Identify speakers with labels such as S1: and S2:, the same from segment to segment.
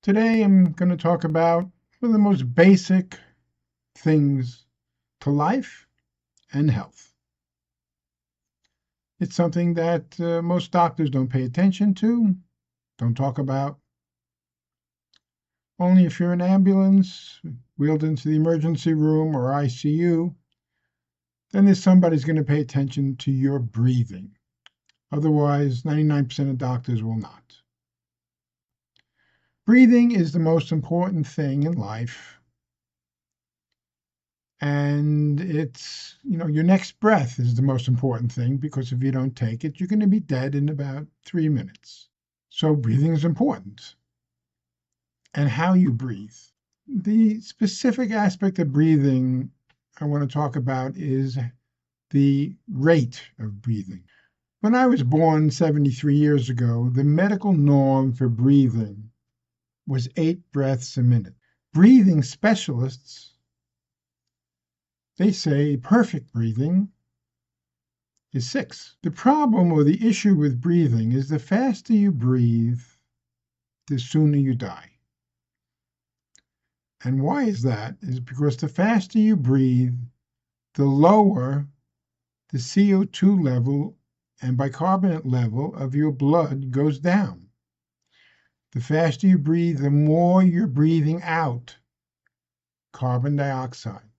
S1: Today I'm going to talk about one of the most basic things to life and health. It's something that most doctors don't pay attention to, don't talk about. Only if you're in an ambulance, wheeled into the emergency room or ICU, then there's somebody's going to pay attention to your breathing. Otherwise, 99% of doctors will not. Breathing is the most important thing in life. And it's, your next breath is the most important thing, because if you don't take it, you're going to be dead in about 3 minutes. So breathing is important. And how you breathe. The specific aspect of breathing I want to talk about is the rate of breathing. When I was born 73 years ago, the medical norm for breathing was 8 breaths a minute. Breathing specialists, they say perfect breathing is 6. The problem or the issue with breathing is the faster you breathe, the sooner you die. And why is that? Is because the faster you breathe, the lower the CO2 level and bicarbonate level of your blood goes down. The faster you breathe, the more you're breathing out carbon dioxide.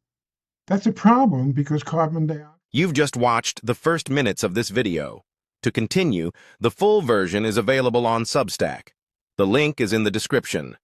S1: That's a problem because carbon dioxide...
S2: You've just watched the first minutes of this video. To continue, the full version is available on Substack. The link is in the description.